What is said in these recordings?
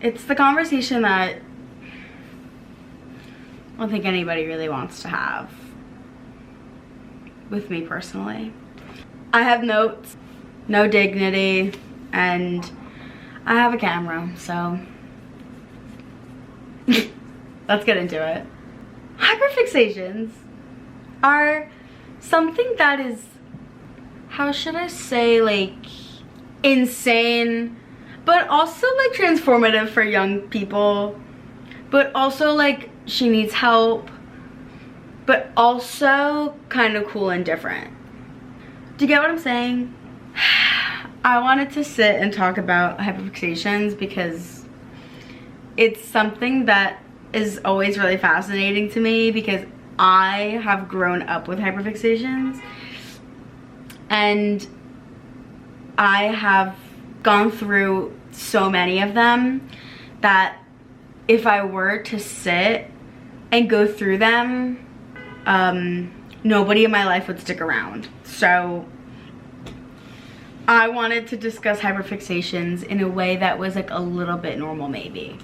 it's the conversation that I don't think anybody really wants to have with me personally. I have notes, no dignity, and I have a camera, so let's get into it. Hyperfixations are something that is, how should I say, like, insane, but also like transformative for young people, but also like she needs help, but also kind of cool and different. Do you get what I'm saying? I wanted to sit and talk about hyperfixations because it's something that is always really fascinating to me, because I have grown up with hyperfixations and I have gone through so many of them that if I were to sit and go through them, nobody in my life would stick around. So I wanted to discuss hyperfixations in a way that was like a little bit normal maybe.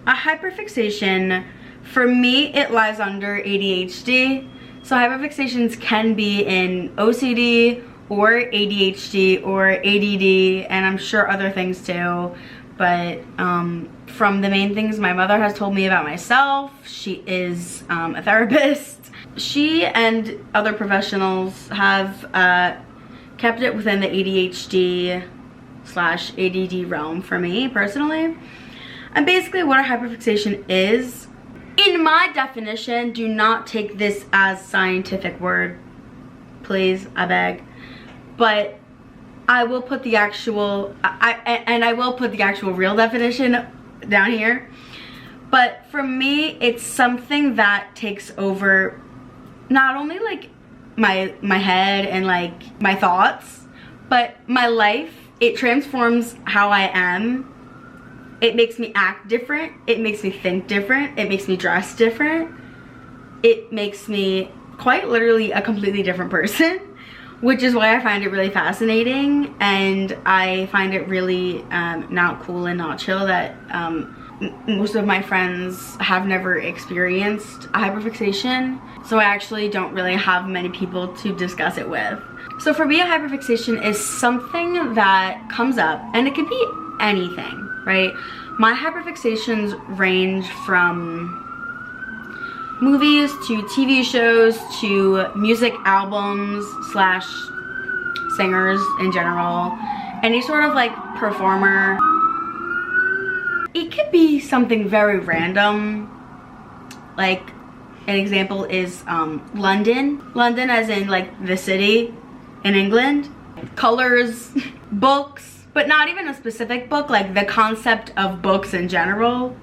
A hyperfixation, for me, it lies under ADHD. So hyperfixations can be in OCD or ADHD or ADD, and I'm sure other things too. But from the main things my mother has told me about myself, she is a therapist. She and other professionals have kept it within the ADHD/ADD realm for me personally. And basically what a hyperfixation is, in my definition, do not take this as scientific word, please, I beg. But I will put the actual, I will put the actual real definition down here. But for me, it's something that takes over not only like my head and like my thoughts, but my life. It transforms how I am. It makes me act different. It makes me think different. It makes me dress different. It makes me quite literally a completely different person, which is why I find it really fascinating. And I find it really not cool and not chill that most of my friends have never experienced a hyperfixation. So I actually don't really have many people to discuss it with. So for me, a hyperfixation is something that comes up, and it could be anything, right? My hyperfixations range from movies to TV shows to music albums slash singers in general, any sort of like performer. It could be something very random, like an example is London as in like the city in England, colors, books, but not even a specific book, like the concept of books in general,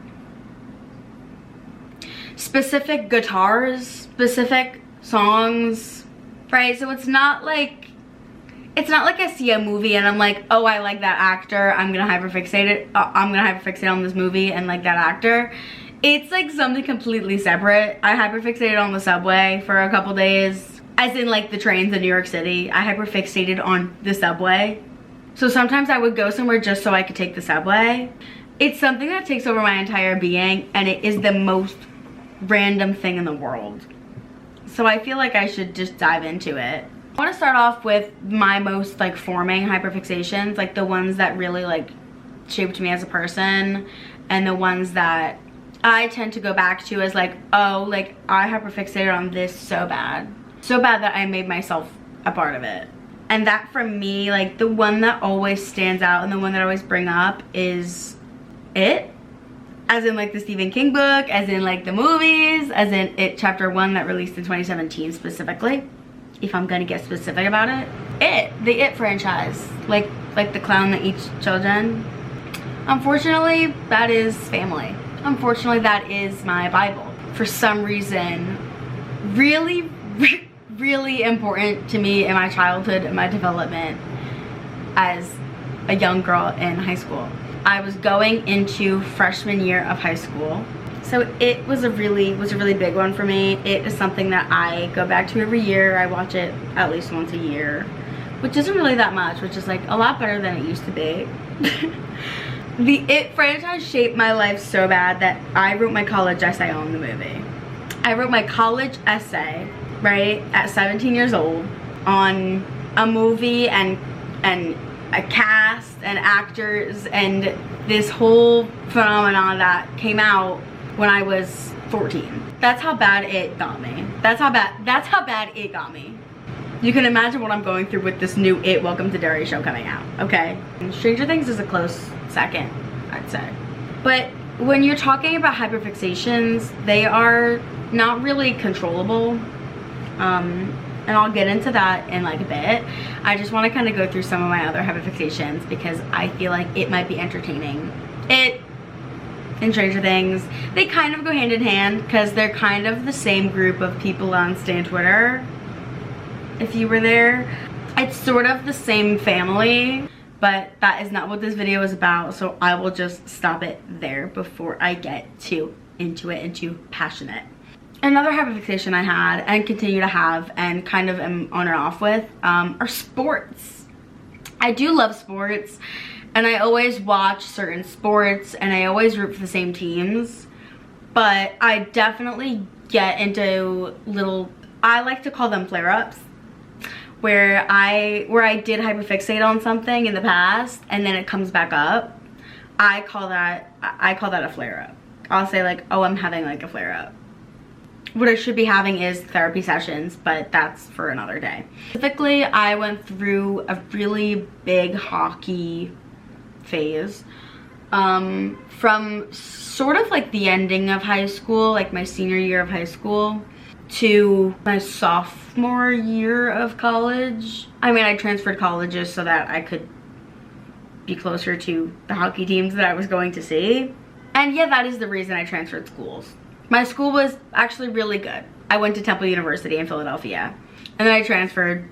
specific guitars, specific songs, right? So it's not like I see a movie and I'm like, oh, I like that actor, I'm gonna hyperfixate it, I'm gonna hyperfixate on this movie and like that actor. It's like something completely separate. I hyperfixated on the subway for a couple days, as in like the trains in New York City. I hyperfixated on the subway. So sometimes I would go somewhere just so I could take the subway. It's something that takes over my entire being, and it is the most random thing in the world. So I feel like I should just dive into it. I want to start off with my most like forming hyperfixations, like the ones that really like shaped me as a person, and the ones that I tend to go back to as like, oh, like I hyperfixated on this so bad that I made myself a part of it. And that for me, like the one that always stands out and the one that I always bring up is It. As in like the Stephen King book, as in like the movies, as in It Chapter 1 that released in 2017 specifically, if I'm gonna get specific about it. The It franchise, like the clown that eats children. Unfortunately, that is family. Unfortunately, that is my Bible. For some reason, really, really important to me in my childhood and my development as a young girl in high school. I was going into freshman year of high school. So It was a really big one for me. It is something that I go back to every year. I watch it at least once a year, which isn't really that much, which is like a lot better than it used to be. The It franchise shaped my life so bad that I wrote my college essay on the movie. I wrote my college essay, right, at 17 years old on a movie and a cast and actors and this whole phenomenon that came out when I was 14. That's how bad it got me. That's how bad it got me. You can imagine what I'm going through with this new It Welcome to Derry show coming out, okay? And Stranger Things is a close second, I'd say. But when you're talking about hyperfixations, they are not really controllable. And I'll get into that in like a bit. I just want to kind of go through some of my other hyperfixations because I feel like it might be entertaining. It and Stranger Things, they kind of go hand in hand because they're kind of the same group of people on Stan Twitter. If you were there, it's sort of the same family, but that is not what this video is about, so I will just stop it there before I get too into it and too passionate. Another hyperfixation I had and continue to have and kind of am on and off with are sports. I do love sports and I always watch certain sports and I always root for the same teams, but I definitely get into little, I like to call them flare-ups, where I did hyperfixate on something in the past and then it comes back up. I call that a flare-up. I'll say like, oh, I'm having like a flare-up. What I should be having is therapy sessions, but that's for another day. Specifically, I went through a really big hockey phase from sort of like the ending of high school, like my senior year of high school, to my sophomore year of college. I mean, I transferred colleges so that I could be closer to the hockey teams that I was going to see. And yeah, that is the reason I transferred schools. My school was actually really good. I went to Temple University in Philadelphia. And then I transferred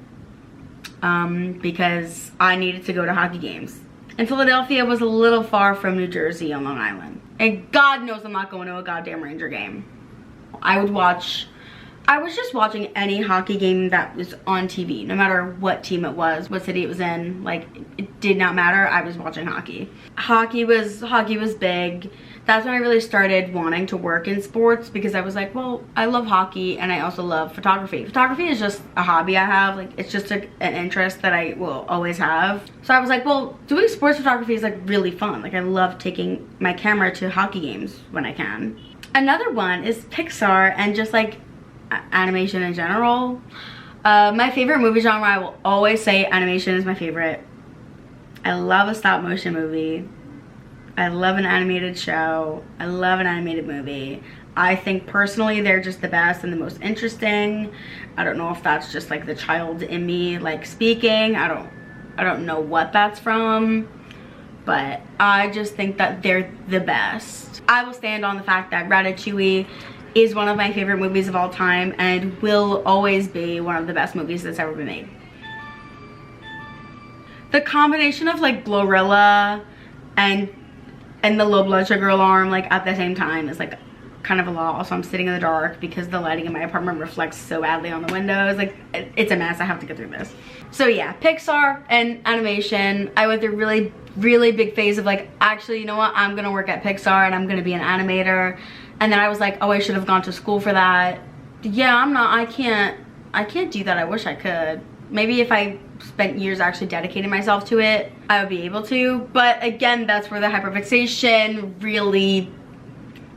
because I needed to go to hockey games. And Philadelphia was a little far from New Jersey on Long Island. And God knows I'm not going to a goddamn Ranger game. I was just watching any hockey game that was on TV, no matter what team it was, what city it was in. Like, it did not matter. I was watching hockey. Hockey was big. That's when I really started wanting to work in sports because I was like, well, I love hockey and I also love photography. Photography is just a hobby I have. Like, it's just an interest that I will always have. So I was like, well, doing sports photography is like really fun. Like, I love taking my camera to hockey games when I can. Another one is Pixar and just like animation in general. My favorite movie genre, I will always say animation is my favorite. I love a stop motion movie. I love an animated show. I love an animated movie. I think personally they're just the best and the most interesting. I don't know if that's just like the child in me like speaking. I don't know what that's from, but I just think that they're the best. I will stand on the fact that Ratatouille is one of my favorite movies of all time and will always be one of the best movies that's ever been made. The combination of like Glorilla and the low blood sugar alarm like at the same time is like kind of a lot. Also, I'm sitting in the dark because the lighting in my apartment reflects so badly on the windows. Like, it's a mess. I have to get through this. So yeah, Pixar and animation. I went through a really big phase of like, actually, you know what? I'm gonna work at Pixar and I'm gonna be an animator. And then I was like, oh, I should have gone to school for that. Yeah, I can't do that. I wish I could. Maybe if I spent years actually dedicating myself to it, I would be able to. But again, that's where the hyperfixation really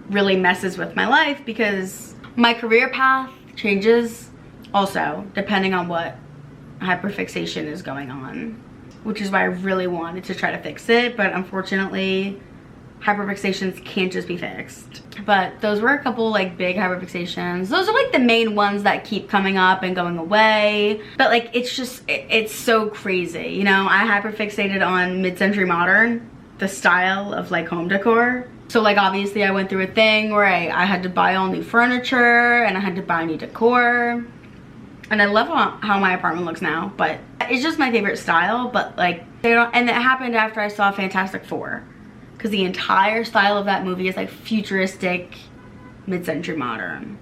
messes with my life because my career path changes also depending on what hyperfixation is going on, which is why I really wanted to try to fix it. But unfortunately, hyperfixations can't just be fixed. But those were a couple like big hyperfixations. Those are like the main ones that keep coming up and going away. But like, it's just, it's so crazy. You know, I hyperfixated on mid-century modern, the style of like home decor. So like, obviously I went through a thing where I had to buy all new furniture and I had to buy new decor. And I love how my apartment looks now, but it's just my favorite style. But like, and it happened after I saw Fantastic Four. Because the entire style of that movie is like futuristic, mid-century modern.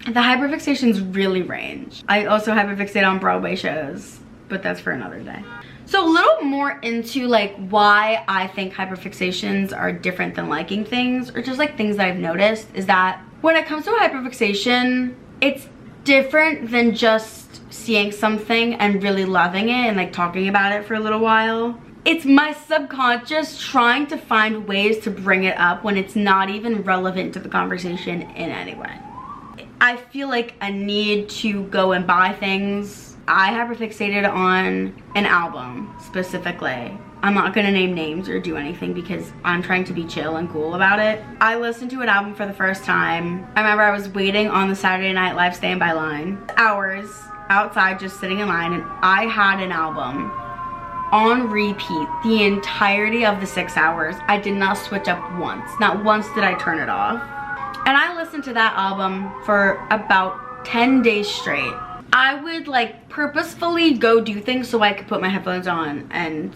The hyperfixations really range. I also hyperfixate on Broadway shows, but that's for another day. So a little more into like why I think hyperfixations are different than liking things, or just like things that I've noticed, is that when it comes to a hyperfixation, it's different than just seeing something and really loving it and like talking about it for a little while. It's my subconscious trying to find ways to bring it up when it's not even relevant to the conversation in any way. I feel like a need to go and buy things. I hyperfixated on an album specifically. I'm not gonna name names or do anything because I'm trying to be chill and cool about it. I listened to an album for the first time. I remember I was waiting on the Saturday Night Live standby line, hours outside just sitting in line, and I had an album on repeat the entirety of the 6 hours. I did not switch up once. Not once did I turn it off. And I listened to that album for about 10 days straight. I would like purposefully go do things so I could put my headphones on and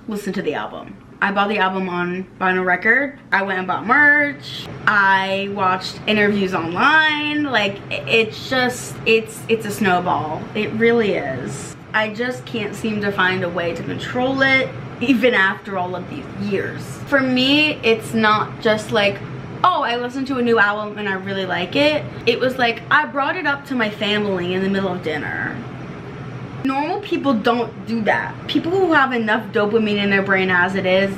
listen to the album. I bought the album on vinyl record. I went and bought merch. I watched interviews online. Like it's just, it's a snowball. It really is. I just can't seem to find a way to control it even after all of these years. For me, it's not just like, oh, I listened to a new album and I really like it. It was like, I brought it up to my family in the middle of dinner. Normal people don't do that. People who have enough dopamine in their brain as it is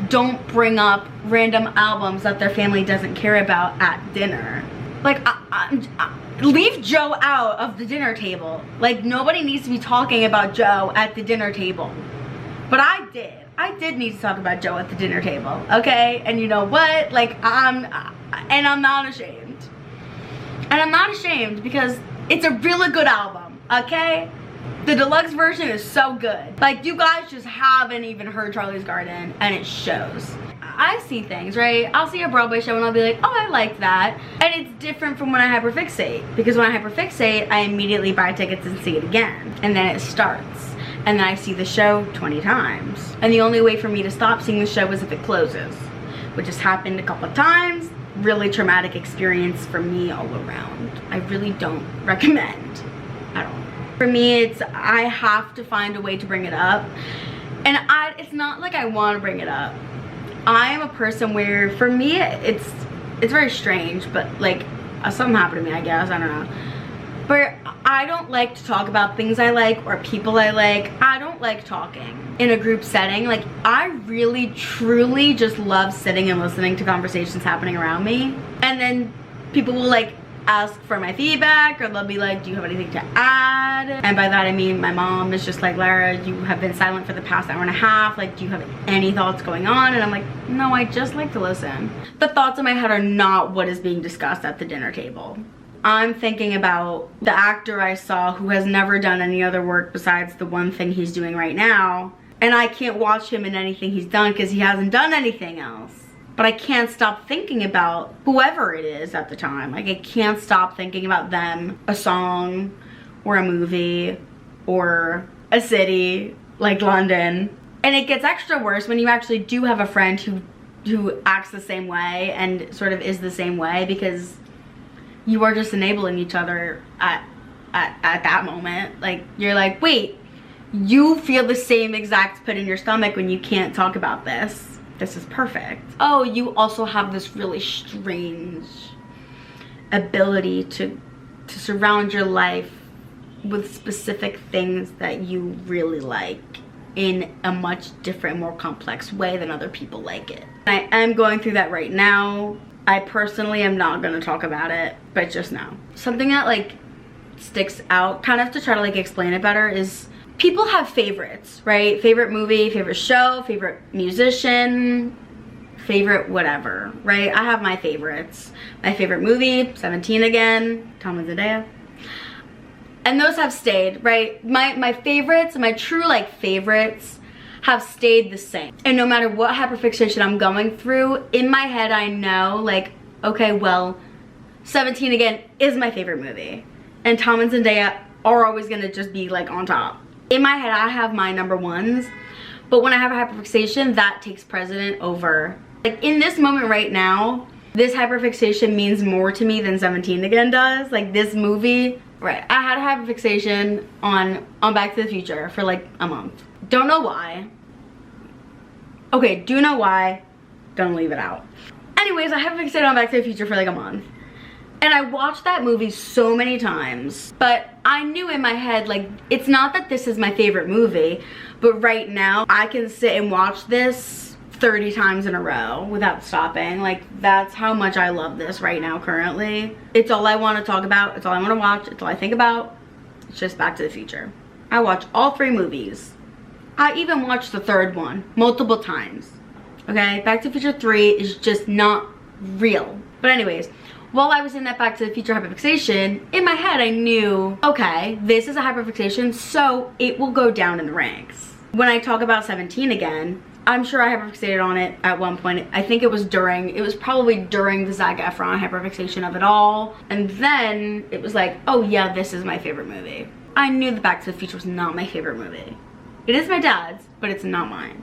don't bring up random albums that their family doesn't care about at dinner. Like, leave Joe out of the dinner table. Like, nobody needs to be talking about Joe at the dinner table. But I did. I did need to talk about Joe at the dinner table, okay? And you know what? Like, I'm not ashamed. And I'm not ashamed because it's a really good album, okay? The deluxe version is so good. Like, you guys just haven't even heard Charlie's Garden, and it shows. I see things, right? I'll see a Broadway show and I'll be like, oh, I like that. And it's different from when I hyperfixate. Because when I hyperfixate, I immediately buy tickets and see it again. And then it starts. And then I see the show 20 times. And the only way for me to stop seeing the show is if it closes, which has happened a couple of times. Really traumatic experience for me all around. I really don't recommend at all. For me, it's, I have to find a way to bring it up. And it's not like I want to bring it up. I am a person where, for me, it's very strange, but like, something happened to me, I guess, I don't know. But I don't like to talk about things I like or people I like. I don't like talking in a group setting. Like, I really, truly just love sitting and listening to conversations happening around me. And then people will like ask for my feedback, or they'll be like, do you have anything to add? And by that I mean my mom is just like, Lara, you have been silent for the past hour and a half. Like, do you have any thoughts going on? And I'm like, no, I just like to listen. The thoughts in my head are not what is being discussed at the dinner table. I'm thinking about the actor I saw who has never done any other work besides the one thing he's doing right now. And I can't watch him in anything he's done because he hasn't done anything else. But I can't stop thinking about whoever it is at the time. Like, I can't stop thinking about them, a song, or a movie, or a city like London. And it gets extra worse when you actually do have a friend who acts the same way and sort of is the same way, because you are just enabling each other at that moment. Like, you're like, wait, you feel the same exact pit in your stomach when you can't talk about this. This is perfect. Oh, you also have this really strange ability to surround your life with specific things that you really like in a much different, more complex way than other people like it. I am going through that right now. I personally am not gonna talk about it, but just know. Something that like sticks out, kind of to try to like explain it better, is people have favorites, right? Favorite movie, favorite show, favorite musician, favorite whatever, right? I have my favorites. My favorite movie, 17 again, Tom and Zendaya. And those have stayed, right? My favorites, my true like favorites have stayed the same. And no matter what hyperfixation I'm going through, in my head I know like, okay, well, 17 again is my favorite movie. And Tom and Zendaya are always gonna just be like on top. In my head, I have my number ones, but when I have a hyperfixation, that takes precedent over. Like, in this moment right now, this hyperfixation means more to me than 17 again does. Like, this movie Right, I had a hyperfixation on Back to the Future for like a month. Don't know why. Okay, do know why. Don't leave it out. Anyways, I hyperfixated on Back to the Future for like a month. And I watched that movie so many times, but I knew in my head, like, it's not that this is my favorite movie, but right now I can sit and watch this 30 times in a row without stopping. Like, that's how much I love this right now currently. It's all I want to talk about. It's all I want to watch. It's all I think about. It's just Back to the Future. I watch all 3 movies. I even watched the 3rd one multiple times. Okay, Back to the Future 3 is just not real. But anyways, while I was in that Back to the Future hyperfixation, in my head I knew, okay, this is a hyperfixation, so it will go down in the ranks. When I talk about 17 again, I'm sure I hyperfixated on it at one point. I think it was probably during the Zac Efron hyperfixation of it all. And then it was like, oh yeah, this is my favorite movie. I knew the Back to the Future was not my favorite movie. It is my dad's, but it's not mine.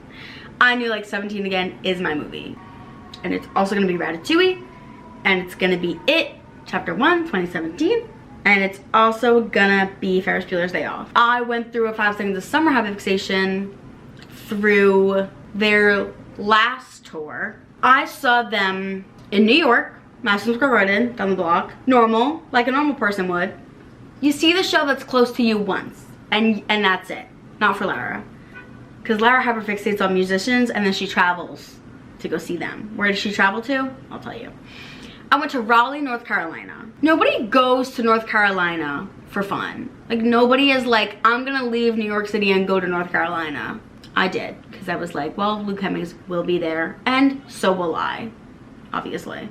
I knew like 17 again is my movie. And it's also gonna be Ratatouille. And it's gonna be It, Chapter 1, 2017. And it's also gonna be Ferris Bueller's Day Off. I went through a 5 Seconds of Summer hyperfixation through their last tour. I saw them in New York, Madison Square Garden, down the block. Normal, like a normal person would. You see the show that's close to you once, and that's it. Not for Lara. Because Lara hyperfixates on musicians and then she travels to go see them. Where does she travel to? I'll tell you. I went to Raleigh, North Carolina. Nobody goes to North Carolina for fun. Like, nobody is like, I'm gonna leave New York City and go to North Carolina. I did, because I was like, well, Luke Hemmings will be there, and so will I, obviously.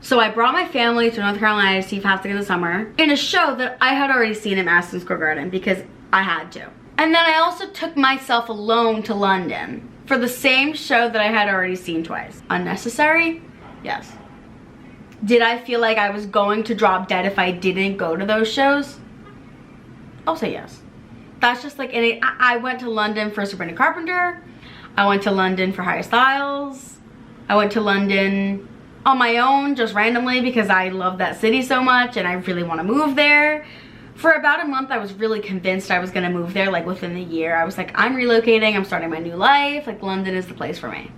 So I brought my family to North Carolina to see 5 Seconds of Summer in a show that I had already seen in Madison Square Garden because I had to. And then I also took myself alone to London for the same show that I had already seen twice. Unnecessary? Yes. Did I feel like I was going to drop dead if I didn't go to those shows? I'll say yes. That's just like, I went to London for Sabrina Carpenter. I went to London for Harry Styles. I went to London on my own, just randomly, because I love that city so much and I really want to move there. For about a month, I was really convinced I was going to move there, like within the year. I was like, I'm relocating, I'm starting my new life. Like, London is the place for me.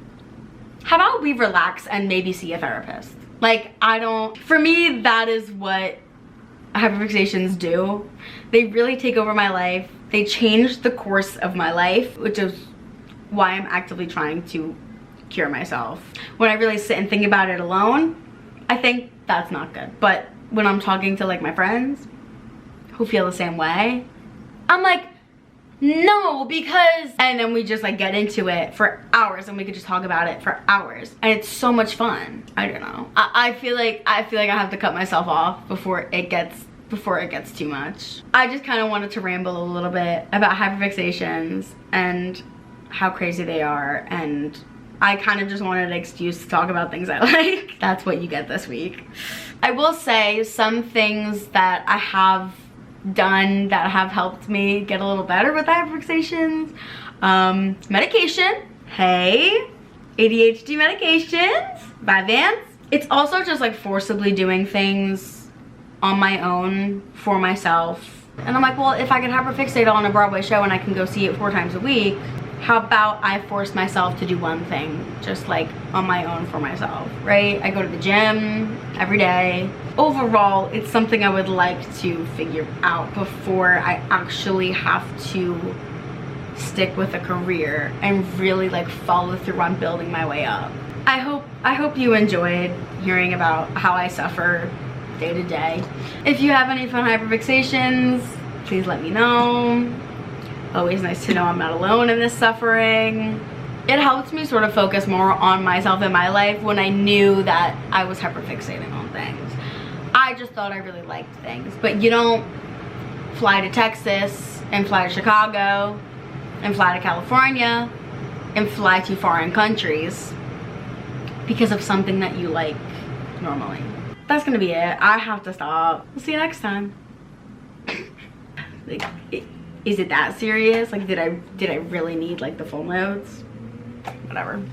How about we relax and maybe see a therapist? Like, for me, that is what hyperfixations do. They really take over my life. They change the course of my life, which is why I'm actively trying to cure myself. When I really sit and think about it alone, I think that's not good. But when I'm talking to like my friends who feel the same way, I'm like, no, because, and then we just like get into it for hours and we could just talk about it for hours and it's so much fun. I don't know. I feel like I have to cut myself off before it gets too much. I just kind of wanted to ramble a little bit about hyperfixations and how crazy they are, and I kind of just wanted an excuse to talk about things I like. That's what you get this week. I will say some things that I have done that have helped me get a little better with hyperfixations. Medication. Hey, ADHD medications by Vance. It's also just like forcibly doing things on my own for myself. And I'm like, well, if I can hyperfixate on a Broadway show and I can go see it 4 times a week, how about I force myself to do one thing just like on my own for myself, right? I go to the gym every day. Overall, it's something I would like to figure out before I actually have to stick with a career and really like follow through on building my way up. I hope you enjoyed hearing about how I suffer day to day. If you have any fun hyperfixations, please let me know. Always nice to know I'm not alone in this suffering. It helped me sort of focus more on myself and my life when I knew that I was hyperfixating on things. I just thought I really liked things, but you don't fly to Texas and fly to Chicago and fly to California and fly to foreign countries because of something that you like normally. That's gonna be it. I have to stop. We'll see you next time. Like, is it that serious? Like, did I really need like the full notes? Whatever.